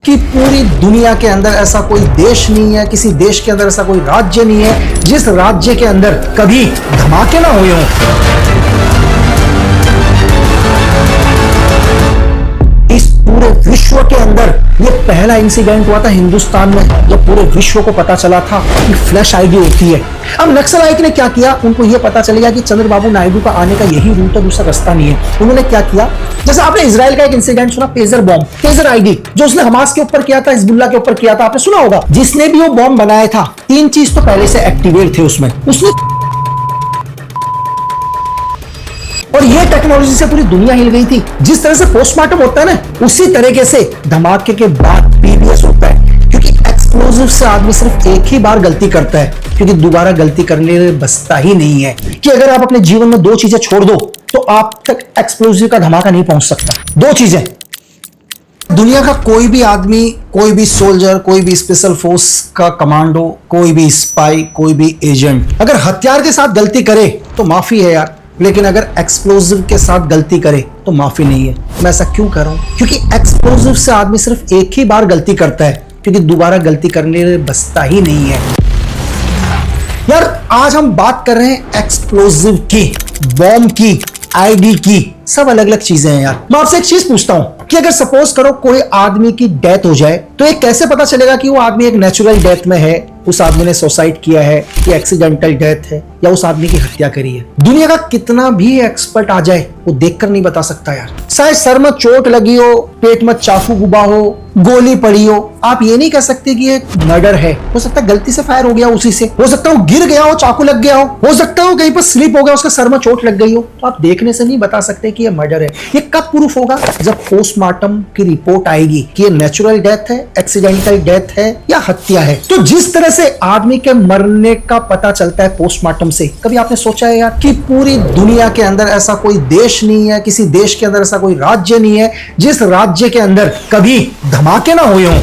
कि पूरी दुनिया के अंदर ऐसा कोई देश नहीं है, किसी देश के अंदर ऐसा कोई राज्य नहीं है जिस राज्य के अंदर कभी धमाके ना हुए हों। इस पूरे विश्व के अंदर ये पहला इंसिडेंट हुआ था हिंदुस्तान में, जब पूरे विश्व को पता चला था कि फ्लैश आईडी होती है। अब नक्सलाइट ने क्या किया, उनको ये पता चलेगा कि चंद्रबाबू नायडू का आने का यही रूट है, दूसरा रास्ता नहीं है। उन्होंने क्या किया, जैसे आपने इजराइल का एक इंसिडेंट सुना, पेजर बॉम्ब, पेजर आईडी, जो उसने हमास के ऊपर किया था, हिजबुल्लाह के ऊपर किया था, आपने सुना होगा। जिसने भी वो बॉम्ब बनाया था, 3 चीज तो पहले से एक्टिवेट थे उसमें, उसने और ये टेक्नोलॉजी से पूरी दुनिया हिल गई थी। जिस तरह से पोस्टमार्टम होता है ना, उसी तरीके से धमाके के बाद पीबीएस होता है, क्योंकि एक्सप्लोजिव से आदमी सिर्फ एक ही बार गलती करता है, क्योंकि दोबारा गलती करने में बचता ही नहीं है। कि अगर आप अपने जीवन में 2 चीजें छोड़ दो तो आप तक एक्सप्लोजिव का धमाका नहीं पहुंच सकता। 2 चीजें, दुनिया का कोई भी आदमी, कोई भी सोल्जर, कोई भी स्पेशल फोर्स का कमांडो, कोई भी स्पाई, कोई भी एजेंट अगर हथियार के साथ गलती करे तो माफी है यार, लेकिन अगर एक्सप्लोजिव के साथ गलती करे तो माफी नहीं है। मैं ऐसा क्यों कर रहा हूं, क्योंकि एक्सप्लोजिव से आदमी सिर्फ एक ही बार गलती करता है, क्योंकि दोबारा गलती करने में बचता ही नहीं है। यार आज हम बात कर रहे हैं एक्सप्लोजिव की, बॉम्ब की, आईडी की, सब अलग अलग चीजें हैं यार। मैं आपसे एक चीज पूछता हूं कि अगर सपोज करो कोई आदमी की डेथ हो जाए, तो ये कैसे पता चलेगा कि वो आदमी एक नेचुरल डेथ में है, उस आदमी ने सुसाइड किया है, कि एक्सीडेंटल डेथ है, या उस आदमी की हत्या करी है। दुनिया का कितना भी एक्सपर्ट आ जाए, वो देखकर नहीं बता सकता यार। शायद सर में चोट लगी हो, पेट में चाकू घुसा हो, गोली पड़ी हो, आप ये नहीं कह सकते कि ये मर्डर है। हो सकता है गलती से फायर हो गया उसी से, हो सकता है वो गिर गया हो, चाकू लग गया हो सकता है वो कहीं पर स्लिप हो गया, उसके सर में चोट लग गई हो। तो आप देखने से नहीं बता सकते कि ये मर्डर है। ये कब प्रूफ होगा, जब पोस्टमार्टम की रिपोर्ट आएगी कि ये नेचुरल डेथ है, एक्सीडेंटल डेथ है या हत्या है। तो जिस तरह से आदमी के मरने का पता चलता है पोस्टमार्टम से, कभी आपने सोचा है यार कि पूरी दुनिया के अंदर ऐसा कोई देश नहीं है, किसी देश के अंदर ऐसा कोई राज्य नहीं है जिस राज्य के अंदर कभी धमाके ना हुए हों,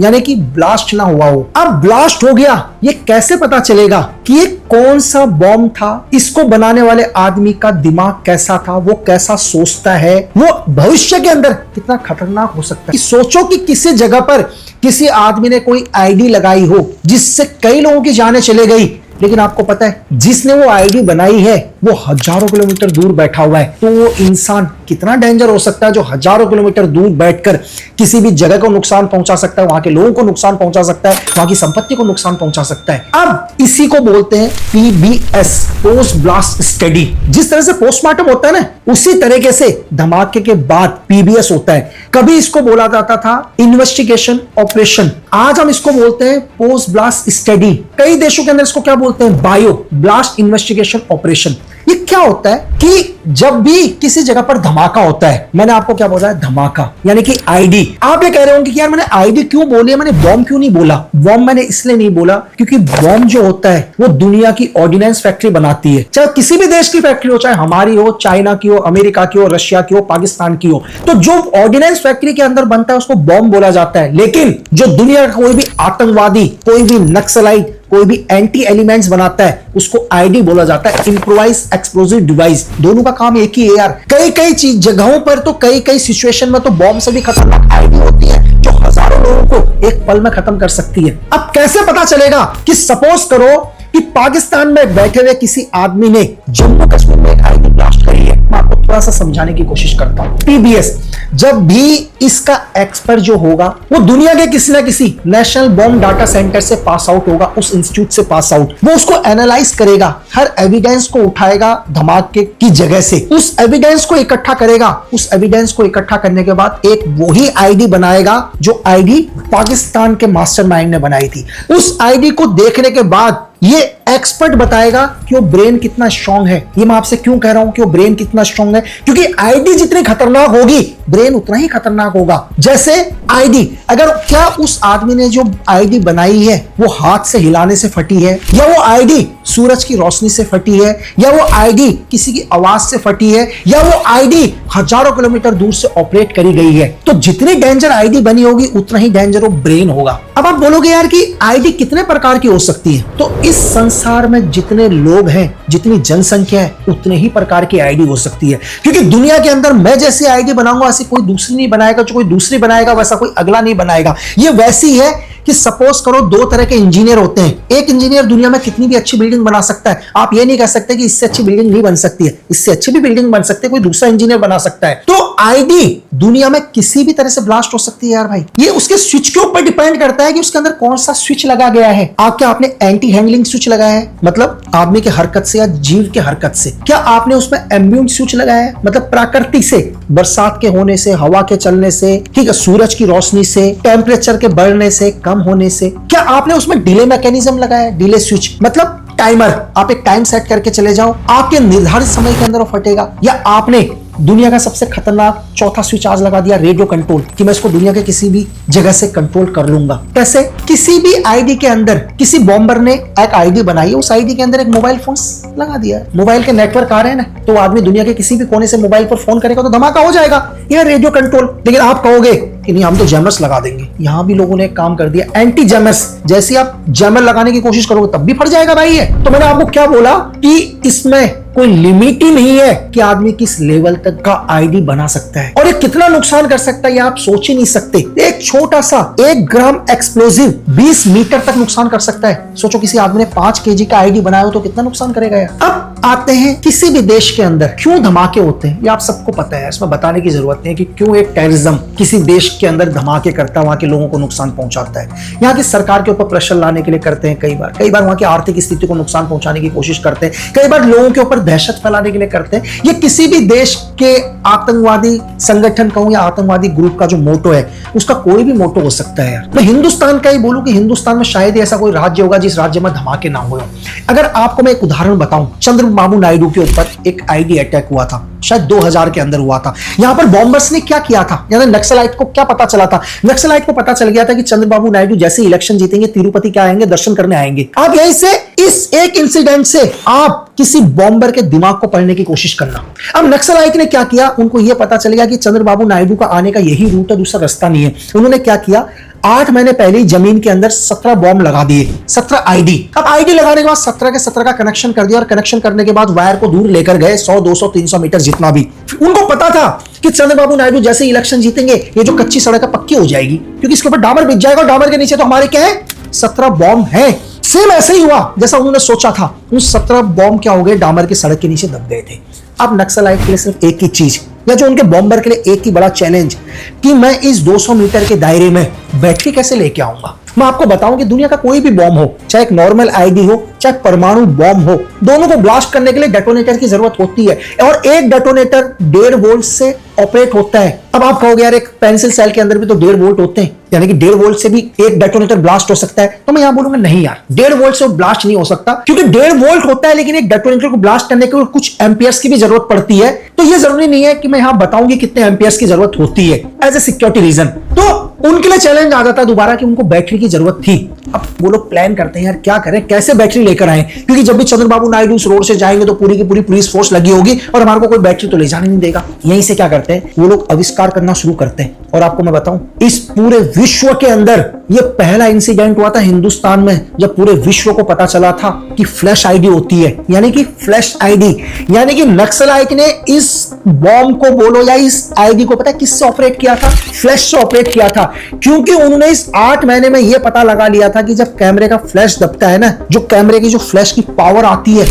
यानी कि ब्लास्ट ना हुआ हो। अब ब्लास्ट हो गया, ये कैसे पता चलेगा कि ये कौन सा बॉम्ब था, इसको बनाने वाले आदमी का दिमाग कैसा था, वो कैसा सोचता है, वो भविष्य के अंदर कितना खतरनाक हो सकता है। कि सोचो कि किसी जगह पर किसी आदमी ने कोई आईडी लगाई हो जिससे कई लोगों की जानें चले गई, लेकिन आपको पता है जिसने वो आईडी बनाई है वो हजारों किलोमीटर दूर बैठा हुआ है। तो वो इंसान कितना डेंजर हो सकता है जो हजारों किलोमीटर दूर बैठकर किसी भी जगह को नुकसान पहुंचा सकता है, वहां के लोगों को नुकसान पहुंचा सकता है, वहां की संपत्ति को नुकसान पहुंचा सकता है। अब इसी को बोलते हैं पीबीएस, पोस्ट ब्लास्ट स्टडी। जिस तरह से पोस्टमार्टम होता है ना, उसी तरीके से धमाके के बाद पीबीएस होता है। कभी इसको बोला जाता था इन्वेस्टिगेशन ऑपरेशन, आज हम इसको बोलते हैं पोस्ट ब्लास्ट स्टडी। कई देशों के अंदर इसको क्या बोलते हैं, बायो ब्लास्ट इन्वेस्टिगेशन ऑपरेशन। ये क्या होता है कि जब भी किसी जगह पर धमाका होता है, मैंने आपको क्या बोला है, धमाका यानी कि आईडी। आप ये कह रहे होंगे कि यार मैंने आईडी क्यों बोली है, मैंने बॉम्ब क्यों नहीं बोला। बॉम्ब मैंने इसलिए नहीं बोला क्योंकि बॉम्ब जो होता है वो दुनिया की ऑर्डिनेंस फैक्ट्री बनाती है, चाहे किसी भी देश की फैक्ट्री हो, चाहे हमारी हो, चाइना की हो, अमेरिका की हो, रशिया की हो, पाकिस्तान की हो। तो जो ऑर्डिनेंस फैक्ट्री के अंदर बनता है उसको बॉम्ब बोला जाता है। लेकिन जो दुनिया का कोई भी आतंकवादी, कोई भी नक्सलाइट, कोई भी एंटी एलिमेंट्स बनाता है उसको आईडी बोला जाता है, इम्प्रोवाइज एक्सप्लोजिव डिवाइस। दोनों का काम एक ही है यार। कई चीज जगहों पर तो कई सिचुएशन में तो बॉम्ब से भी खतरनाक आईडी होती है जो हजारों लोगों को एक पल में खत्म कर सकती है। अब कैसे पता चलेगा कि सपोज करो कि पाकिस्तान में बैठे हुए किसी आदमी ने जम्मू कश्मीर में एक आईडी ब्लास्ट करी है। मैं आपको थोड़ा सा समझाने की कोशिश करता हूं। पीबीएस, जब भी इसका एक्सपर्ट जो होगा वो दुनिया के किसी ना किसी नेशनल बॉम्ब डाटा सेंटर से पास आउट होगा, उस इंस्टीट्यूट से पास आउट, वो उसको एनालाइज करेगा, हर एविडेंस को उठाएगा धमाके की जगह से, उस एविडेंस को इकट्ठा करेगा। उस एविडेंस को इकट्ठा करने के बाद एक वही आईडी बनाएगा जो आईडी पाकिस्तान के मास्टरमाइंड ने बनाई थी। उस आईडी को देखने के बाद ये एक्सपर्ट बताएगा कि वो ब्रेन कितना स्ट्रांग है। ये मैं आपसे क्यों कह रहा हूं कि वो ब्रेन कितना स्ट्रांग है, क्योंकि आईडी जितनी खतरनाक होगी ब्रेन उतना ही खतरनाक होगा। जैसे आईडी, अगर क्या उस आदमी ने जो आईडी बनाई है वो हाथ से हिलाने से फटी है, या वो आईडी सूरज की रोशनी से फटी है, या वो आईडी किसी की आवाज से फटी है, या वो आईडी हजारों किलोमीटर दूर से ऑपरेट करी गई है, तो जितनी डेंजर आईडी बनी होगी उतना ही डेंजर वो ब्रेन होगा। अब आप बोलोगे यार कि आईडी कितने प्रकार की हो सकती है, तो इस संसार में जितने लोग हैं, जितनी जनसंख्या है, उतने ही प्रकार की आईडी हो सकती है। क्योंकि दुनिया के अंदर मैं जैसी आईडी बनाऊंगा ऐसी कोई दूसरी नहीं बनाएगा, जो कोई दूसरी बनाएगा वैसा कोई अगला नहीं बनाएगा। ये वैसी है कि सपोज करो दो तरह के इंजीनियर होते हैं। एक इंजीनियर दुनिया में कितनी भी अच्छी बिल्डिंग बना सकता है, आप ये नहीं कह सकते कि इससे अच्छी बिल्डिंग नहीं बन सकती है, इससे अच्छी भी बिल्डिंग बन सकती है, कोई दूसरा इंजीनियर बना सकता है। तो आईडी दुनिया में किसी भी तरह से ब्लास्ट हो सकती है यार भाई। ये उसके स्विच के ऊपर डिपेंड करता है कि उसके अंदर कौन सा स्विच लगा गया है। क्या आपने एंटी हैंडलिंग स्विच लगाया है, मतलब आदमी के हरकत से या जीव के हरकत से? क्या आपने उसमें एम्ब्यून स्विच लगाया है, मतलब प्रकृति से, बरसात के होने से, हवा के चलने से, ठीक है, सूरज की रोशनी से, टेम्परेचर के बढ़ने से, कम होने से? क्या आपने उसमें डिले मैकेनिज्म लगाया है, डिले स्विच, मतलब टाइमर, आप एक टाइम सेट करके चले जाओ, आपके निर्धारित समय के अंदर वो फटेगा? या आपने दुनिया का सबसे खतरनाक चौथा स्विच आज लगा दिया, रेडियो कंट्रोल, कि मैं इसको दुनिया के किसी भी जगह से कंट्रोल कर लूंगा? कैसे? किसी भी आईडी के अंदर किसी बॉम्बर ने एक आईडी बनाई है, उस आईडी के अंदर एक मोबाइल फोन लगा दिया है। मोबाइल के नेटवर्क आ रहे हैं ना, तो आदमी दुनिया के किसी भी कोने से मोबाइल पर फोन करेगा तो धमाका हो जाएगा, यह रेडियो कंट्रोल। लेकिन आप कहोगे कि नहीं, हम तो जैमर्स लगा देंगे। यहां भी लोगों ने एक काम कर दिया, एंटी जैमर्स। जैसे आप जैमर लगाने की कोशिश करोगे तब भी फट जाएगा भाई ये। तो मैंने आपको क्या बोला कि इसमें कोई लिमिट ही नहीं है कि आदमी किस लेवल तक का आईडी बना सकता है और ये कितना नुकसान कर सकता है, ये आप सोच ही नहीं सकते। एक छोटा सा 1 ग्राम एक्सप्लोजिव 20 मीटर तक नुकसान कर सकता है। सोचो किसी आदमी ने 5 केजी का आईडी बनाया हो तो कितना नुकसान करेगा यार। अब आते हैं किसी भी देश के अंदर क्यों धमाके होते हैं, ये आप सबको पता है, इसमें बताने की जरूरत नहीं है कि क्यों एक टेररिज्म किसी देश के अंदर धमाके करता है, वहां के लोगों को नुकसान पहुंचाता है। यहाँ की सरकार के ऊपर प्रेशर लाने के लिए करते हैं, कई बार वहां की आर्थिक स्थिति को नुकसान पहुंचाने की कोशिश करते हैं, कई बार लोगों के ऊपर दहशत फैलाने के लिए करते हैं। ये किसी भी देश के आतंकवादी संगठन कहूं या आतंकवादी ग्रुप का जो मोटो है, उसका कोई भी मोटो हो सकता है यार। मैं हिंदुस्तान का ही बोलूं कि हिंदुस्तान में शायद ऐसा कोई राज्य होगा जिस राज्य में धमाके ना हुए। अगर आपको मैं एक उदाहरण बताऊं, चंद्रबाबू नायडू के ऊपर एक आईडी अटैक हुआ था, शायद 2000 के अंदर हुआ था। यहां पर बॉम्बर्स ने क्या किया था, यानी नक्सलाइट को क्या पता चला था? नक्सलाइट को पता चल गया था कि चंद्रबाबू नायडू जैसे इलेक्शन जीतेंगे तिरुपति क्या आएंगे, दर्शन करने आएंगे। अब यहीं से इस एक इंसिडेंट से आप किसी बॉम्बर के दिमाग को पढ़ने की कोशिश करना। अब नक्सलाइट ने क्या किया, उनको यह पता चल गया कि चंद्रबाबू नायडू का आने का यही रूट है, दूसरा रास्ता नहीं है। उन्होंने क्या किया, 8 महीने पहले जमीन के अंदर 17 बॉम्ब लगा दिए, 17 आईडी। अब आईडी लगाने के बाद 17 के 17 का कनेक्शन कर दिया और कनेक्शन करने के बाद वायर को दूर लेकर गए 100, 200, 300 मीटर जितना भी। उनको पता था कि चंद्रबाबू नायडू जैसे इलेक्शन जीतेंगे ये जो कच्ची सड़क है पक्की हो जाएगी, क्योंकि इसके ऊपर डामर बिछ जाएगा और डामर के नीचे तो हमारे क्या है, 17 बॉम्ब है। सेम ऐसे ही हुआ जैसा उन्होंने सोचा था। उन 17 बॉम्ब क्या हो गए, डामर की सड़क के नीचे दब गए थे। अब नक्सलाइट के लिए सिर्फ एक ही चीज, या जो उनके बॉम्बर के लिए एक ही बड़ा चैलेंज, कि मैं इस 200 मीटर के दायरे में बैटरी कैसे लेके आऊंगा। मैं आपको बताऊं कि दुनिया का कोई भी बॉम्ब हो, चाहे एक नॉर्मल आईडी हो, चाहे परमाणु बॉम्ब हो, दोनों को ब्लास्ट करने के लिए डेटोनेटर की जरूरत होती है और एक डेटोनेटर 1.5 वोल्ट से ऑपरेट होता है। अब आप कहोगे यार एक पेंसिल सेल के अंदर भी तो 1.5 वोल्ट होते हैं, यानी कि 1.5 वोल्ट से भी एक डेटोनेटर ब्लास्ट हो सकता है। तो मैं यहां बोलूंगा नहीं यार, 1.5 वोल्ट से ब्लास्ट नहीं हो सकता, क्योंकि 1.5 वोल्ट होता है लेकिन एक डेटोनेटर को ब्लास्ट करने के लिए कुछ एम्पियर्स की भी जरूरत पड़ती है। तो ये जरूरी नहीं है कि मैं यहां बताऊंगी कितने एम्पियर्स की जरूरत होती है एज ए सिक्योरिटी रीजन। तो उनके लिए चैलेंज आ जाता है दोबारा कि उनको बैटरी की जरूरत थी। अब वो लोग प्लान करते हैं यार क्या करें, कैसे बैटरी लेकर आए, क्योंकि जब भी चंद्रबाबू नायडू इस रोड से जाएंगे तो पूरी की पूरी पुलिस फोर्स लगी होगी और हमारे को कोई बैटरी तो ले जाने नहीं देगा। यहीं से क्या करते हैं, वो लोग आविष्कार करना शुरू करते हैं। और आपको मैं बताऊं, इस पूरे विश्व के अंदर ये पहला इंसिडेंट हुआ था हिंदुस्तान में, जब पूरे विश्व को पता चला था कि फ्लैश आईडी होती है, यानी कि फ्लैश आईडी, यानी कि नक्सलाइट ने इस बॉम्ब को बोलो या इस आईडी को पता है किससे ऑपरेट किया था, फ्लैश से ऑपरेट किया था। क्योंकि उन्होंने इस 8 महीने में यह पता लगा लिया था कि जब कैमरे का फ्लैश दबता है ना, जो कैमरे की जो फ्लैश की पावर आती है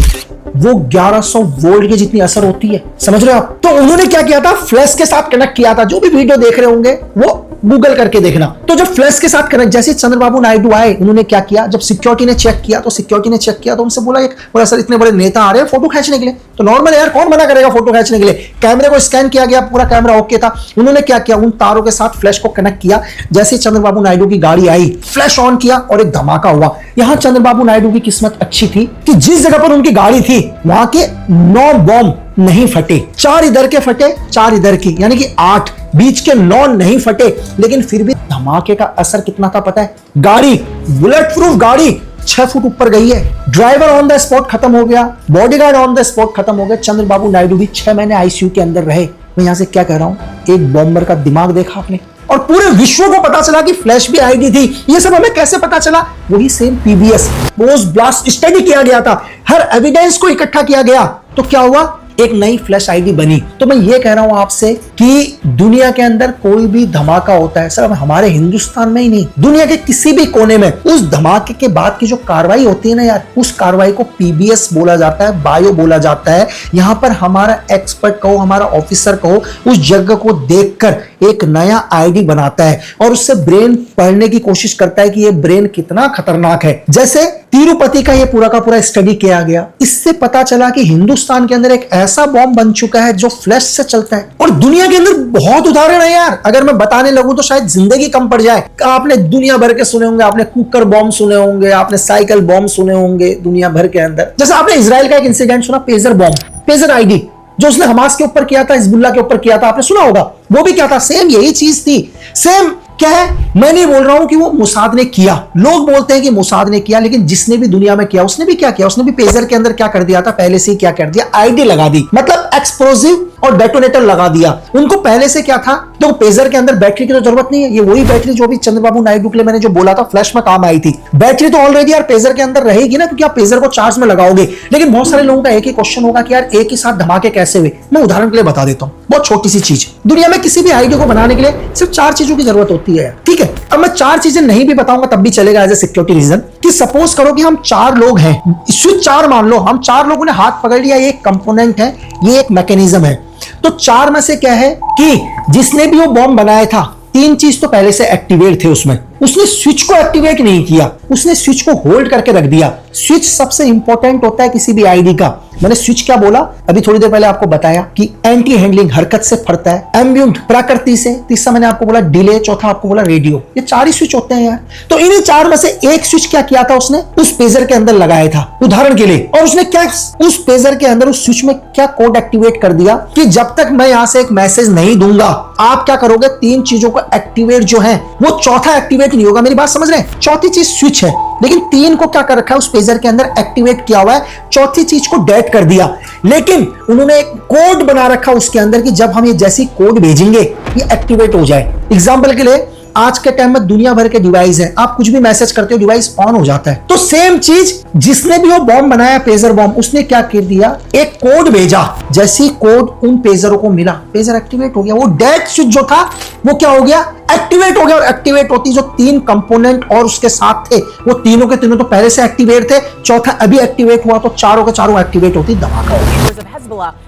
वो 1100 वोल्ट की जितनी असर होती है, समझ रहे हो आप। तो उन्होंने क्या किया था, फ्लैश के साथ कनेक्ट किया था। जो भी वीडियो देख रहे होंगे वो गूगल करके देखना। तो जब फ्लैश के साथ कनेक्ट, जैसे चंद्रबाबू नायडू आए, उन्होंने क्या किया, जब सिक्योरिटी ने चेक किया तो उनसे बोला सर इतने बड़े नेता आ रहे हैं फोटो खींचने के लिए। तो नॉर्मल यार कौन मना करेगा फोटो खींचने के लिए। कैमरे को स्कैन किया गया, पूरा कैमरा ओके था। उन्होंने क्या किया, उन तारों के साथ फ्लैश को कनेक्ट किया। जैसे चंद्रबाबू नायडू की गाड़ी आई, फ्लैश ऑन किया और एक धमाका हुआ। यहां चंद्रबाबू नायडू की किस्मत अच्छी थी कि जिस जगह पर उनकी गाड़ी थी वहां के 9 बॉम्ब नहीं फटे, 4 इधर के फटे, 4 इधर की, यानी कि 8, बीच के 9 नहीं फटे। लेकिन फिर भी धमाके का असर कितना था पता है, गाड़ी बुलेट प्रूफ गाड़ी 6 फुट ऊपर गई है। ड्राइवर ऑन द स्पॉट खत्म हो गया, बॉडीगार्ड ऑन द स्पॉट खत्म हो गया। चंद्रबाबू नायडू भी 6 महीने आईसीयू के अंदर रहे। मैं यहां से क्या कह रहा हूं, एक बॉम्बर का दिमाग देखा आपने, और पूरे विश्व को पता चला कि फ्लैश भी आईडी थी। ये सब हमें कैसे पता चला? वही same PBS post blast study किया गया था, हर एविडेंस को इकट्ठा किया गया, तो क्या हुआ? एक नई फ्लैश आईडी बनी। तो मैं ये कह रहा हूं आपसे कि दुनिया के अंदर कोई भी धमाका होता है, सिर्फ हमारे हिंदुस्तान में ही नहीं, दुनिया के किसी भी कोने में, उस धमाके के बाद की जो कार्रवाई होती है ना यार, उस कार्रवाई को पीबीएस बोला जाता है, बायो बोला जाता है। यहां पर हमारा एक्सपर्ट कहो, हमारा ऑफिसर कहो, उस जगह को देखकर एक नया आईडी बनाता है और उससे ब्रेन पढ़ने की कोशिश करता है कि ये ब्रेन कितना खतरनाक है। जैसे तिरुपति का ये पूरा का पूरा स्टडी किया गया, इससे पता चला कि हिंदुस्तान के अंदर एक ऐसा बॉम्ब बन चुका है जो फ्लैश से चलता है। और दुनिया के अंदर बहुत उदाहरण है यार, अगर मैं बताने लगूं तो शायद जिंदगी कम पड़ जाए। आपने दुनिया भर के सुने होंगे, आपने कुकर बॉम्ब सुने होंगे, आपने साइकिल बॉम्ब सुने होंगे दुनिया भर के अंदर। जैसे आपने इजराइल का एक इंसिडेंट सुना, पेजर बॉम्ब, पेजर आईडी, जो उसने हमास के ऊपर किया था, हिजबुल्लाह के ऊपर किया था, आपने सुना होगा। वो भी क्या था? सेम यही चीज थी। सेम क्या है? मैं नहीं बोल रहा हूं कि वो मोसाद ने किया, लोग बोलते हैं कि मोसाद ने किया, लेकिन जिसने भी दुनिया में किया उसने भी क्या किया? उसने भी पेजर के अंदर क्या कर दिया था? पहले से ही क्या कर दिया? आईडी लगा दी, मतलब एक्सप्लोजिव और डेटोनेटर लगा दिया। उनको पहले से क्या था? तो पेजर के अंदर बैटरी की तो जरूरत नहीं है, ये वही बैटरी जो भी चंद्रबाबू नायडू के लिए मैंने जो बोला था फ्लैश में काम आई थी, बैटरी तो ऑलरेडी यार पेजर के अंदर रहेगी ना, क्योंकि आप पेजर को चार्ज में लगाओगे। लेकिन बहुत सारे लोगों का एक ही क्वेश्चन होगा कि यार एक ही साथ धमाके कैसे हुए? मैं उदाहरण के लिए बता देता हूं, बहुत छोटी सी चीज। दुनिया में किसी भी आईडी को बनाने के लिए सिर्फ 4 चीजों की जरूरत होती है, ठीक है? अब मैं 4 चीजें नहीं भी बताऊंगा तब भी चलेगा एज ए सिक्योरिटी रीजन, कि सपोज करो कि हम 4 लोग हैं, स्विच 4 मान लो, हम 4 लोगों ने हाथ पकड़ लिया, ये एक कंपोनेंट है, ये एक मैकेनिज्म है। तो 4 में से क्या है कि जिसने भी वो बॉम्ब बनाया था, 3 चीज तो पहले से एक्टिवेट थे उसमें। उसने स्विच को एक्टिवेट नहीं किया, उसने स्विच को होल्ड करके रख दिया। स्विच सबसे इंपॉर्टेंट होता है किसी भी आईडी का। मैंने स्विच क्या बोला अभी थोड़ी देर पहले आपको बताया कि एंटी हैंडलिंग, हरकत से फटता है, एम्बिएंट प्रकृति से, तीसरा मैंने आपको बोला डिले, चौथा आपको बोला रेडियो। ये 4 ही स्विच होते हैं यार। तो इन्हीं 4 में से एक स्विच क्या किया था उसने? उस पेजर के अंदर लगाया था उदाहरण के लिए। और उसने क्या उस पेजर के अंदर उस स्विच में क्या कोड एक्टिवेट कर दिया कि जब तक मैं यहां से एक मैसेज नहीं दूंगा आप क्या करोगे? 3 चीजों को एक्टिवेट जो है वो चौथा एक्टिवेट नहीं होगा। मेरी बात समझ रहे हैं? चौथी चीज स्विच है, लेकिन 3 को क्या कर रखा है उस पेजर के अंदर एक्टिवेट किया हुआ है, चौथी चीज को डेड कर दिया। लेकिन उन्होंने एक कोड बना रखा उसके अंदर कि जब हम ये जैसी कोड भेजेंगे ये एक्टिवेट हो जाए। एग्जांपल के लिए आज के टाइम में दुनिया भर के डिवाइस है, आप कुछ भी मैसेज करते हो डिवाइस ऑन हो जाता है। तो सेम चीज जिसने भी वो बॉम्ब बनाया, पेजर बॉम्ब, उसने क्या कर दिया? एक कोड भेजा, जैसी कोड उन पेजरों को मिला पेजर एक्टिवेट हो गया। वो डेड स्विच जो था वो क्या हो गया? एक्टिवेट हो गया। और एक्टिवेट होती जो 3 कंपोनेंट और उसके साथ थे वो तीनों के तीनों तो पहले से एक्टिवेट थे, चौथा अभी एक्टिवेट हुआ, तो चारों के चारों एक्टिवेट होती, धमाका हो गया।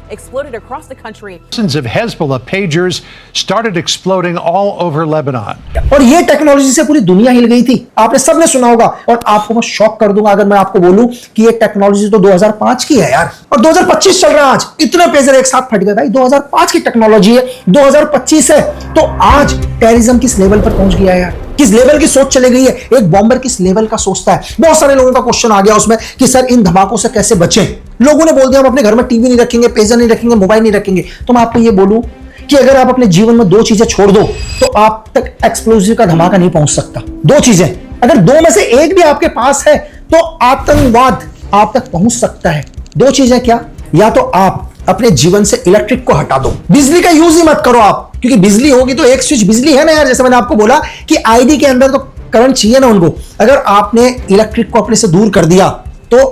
Exploded across the country. Dozens of Hezbollah pagers started exploding all over Lebanon. और ये टेक्नोलॉजी से पूरी दुनिया हिल गई थी, आपने सबने सुना होगा। और आपको मैं शॉक कर दूंगा अगर मैं आपको बोलूं कि ये टेक्नोलॉजी तो 2005 की है यार, और 2025 चल रहा है। आज इतने पेजर एक साथ फट गए भाई, 2005 की टेक्नोलॉजी है, 2025 है। तो आज टेररिज्म किस लेवल पर पहुंच गया है यार, किस लेवल की सोच चले गई है। एक बॉम्बर किस लेवल का सोचता है। बहुत सारे लोगों का क्वेश्चन आ गया उसमें कि सर इन धमाकों से कैसे बचें। लोगों ने बोल दिया हम अपने घर में टीवी नहीं रखेंगे, पेजर नहीं रखेंगे, मोबाइल नहीं रखेंगे। तो मैं आपको ये बोलूं कि अगर आप अपने जीवन में 2 चीजें छोड़ दो तो आप तक एक्सप्लोजिव का धमाका नहीं पहुंच सकता। 2 चीजें, अगर 2 में से एक भी आपके पास है तो आतंकवाद आप तक पहुंच सकता है। 2 चीजें क्या? या तो आप अपने जीवन से इलेक्ट्रिक को हटा दो, बिजली का यूज ही मत करो आप, क्योंकि बिजली होगी तो एक स्विच बिजली है ना यार। जैसे मैंने आपको बोला कि आईडी के अंदर तो करंट चाहिए ना उनको। अगर आपने इलेक्ट्रिक को अपने से दूर कर दिया तो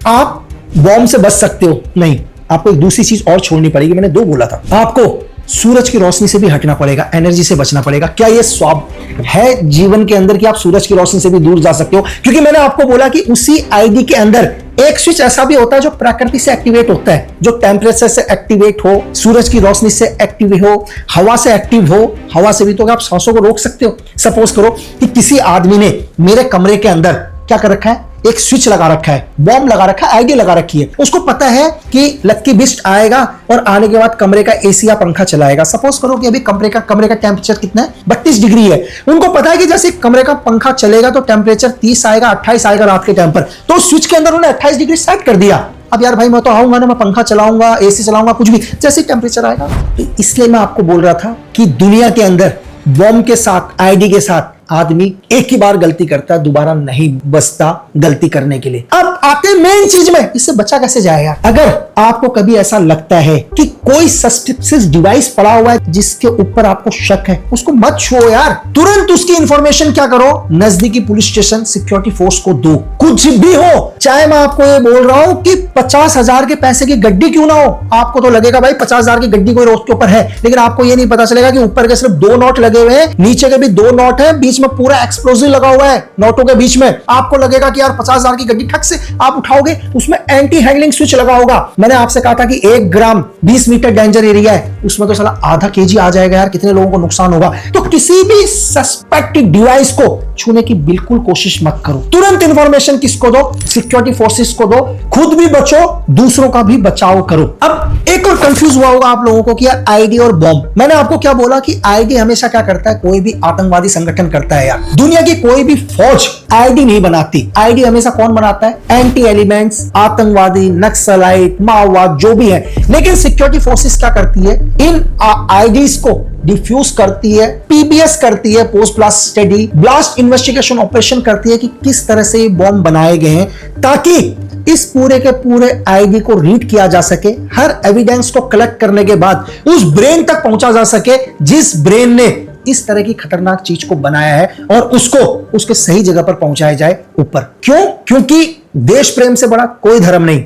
आप बॉम्ब से बच सकते हो। नहीं, आपको एक दूसरी चीज और छोड़नी पड़ेगी। मैंने 2 बोला था आपको, सूरज की रोशनी से भी हटना पड़ेगा, एनर्जी से बचना पड़ेगा। क्या ये स्वाब है जीवन के अंदर कि आप सूरज की रोशनी से भी दूर जा सकते हो? क्योंकि मैंने आपको बोला कि उसी आईडी के अंदर एक स्विच ऐसा भी होता है जो प्रकृति से एक्टिवेट होता है, जो टेम्परेचर से एक्टिवेट हो, सूरज की रोशनी से एक्टिव हो, हवा से एक्टिव हो। हवा से भी तो आप सांसों को रोक सकते हो। सपोज करो कि किसी आदमी ने मेरे कमरे के अंदर क्या कर रखा है? एक स्विच लगा रखा है, बॉम्ब लगा रखा है, आईडी लगा रखी है। उसको पता है कि लक्की बिस्ट आएगा और आने के बाद कमरे का एसी या पंखा चलाएगा। सपोज करो कि अभी कमरे का टेम्परेचर कितना है? 32 डिग्री है। उनको पता है कि जैसे कमरे का पंखा चलेगा तो टेम्परेचर 30 आएगा, 28 आएगा रात के टाइम पर। तो स्विच के अंदर उन्होंने 28 डिग्री सेट कर दिया। अब यार भाई मैं तो आऊंगा ना, मैं पंखा चलाऊंगा, एसी चलाऊंगा, कुछ भी, जैसे टेम्परेचर आएगा। तो इसलिए मैं आपको बोल रहा था कि दुनिया के अंदर बॉम्ब के साथ, आईडी के साथ आदमी एक ही बार गलती करता है, दोबारा नहीं बचता गलती करने के लिए। अब आते मेन चीज में, इससे बचा कैसे जाएगा? अगर आपको कभी ऐसा लगता है कि कोई सस्पिशियस डिवाइस पड़ा हुआ है जिसके ऊपर आपको शक है, उसको मत छुओ यार। तुरंत उसकी इंफॉर्मेशन क्या करो, नजदीकी पुलिस स्टेशन सिक्योरिटी फोर्स को दो। कुछ भी हो, चाहे मैं आपको ये बोल रहा हूं कि 50,000 के पैसे की गड्डी क्यों ना हो, आपको तो लगेगा भाई 50,000 की गड्डी कोई रोड के ऊपर है, लेकिन आपको ये नहीं पता चलेगा कि ऊपर के सिर्फ 2 नोट लगे हुए हैं, नीचे के भी 2 नोट है, बीच में पूरा एक्सप्लोजिव लगा हुआ है नोटों के बीच में। आपको लगेगा कि यार 50,000 की गड्डी, ठक से आप उठाओगे, उसमें एंटी हैंडलिंग स्विच लगा होगा। मैंने आपसे कहा था कि 1 ग्राम 20 मीटर डेंजर एरिया है, उसमें तो साला आधा केजी आ जाएगा यार, कितने लोगों को नुकसान होगा। तो किसी भी सस्पेक्टेड डिवाइस को छूने की बिल्कुल कोशिश मत करो। तुरंत इंफॉर्मेशन किसको दो, सिक्योरिटी फोर्सेस को दो, खुद भी बचो, दूसरों का भी बचाव करो। अब एक और कंफ्यूज हुआ होगा आप लोगों को कि यार आईडी और बॉम्ब, मैंने आपको क्या बोला कि आईडी हमेशा क्या करता है, कोई भी आतंकवादी संगठन करता है यार, दुनिया की कोई भी फौज आईडी नहीं बनाती। आईडी हमेशा कौन बनाता है, एंटी एलिमेंट्स, आतंकवादी, नक्सलाइट, माओवाद, जो भी है। लेकिन सिक्योरिटी फोर्सेस क्या करती है, इन आईडीज को डिफ्यूज करती है, पीबीएस करती है, post blast study, blast investigation operation करती है कि किस तरह से ये बॉम्ब बनाए गए हैं, ताकि इस पूरे के पूरे आईडी को रीड किया जा सके, हर एविडेंस को कलेक्ट करने के बाद उस ब्रेन तक पहुंचा जा सके जिस ब्रेन ने इस तरह की खतरनाक चीज को बनाया है, और उसको उसके सही जगह पर पहुंचाया जाए ऊपर। क्यों? क्योंकि देश प्रेम से बड़ा कोई धर्म नहीं।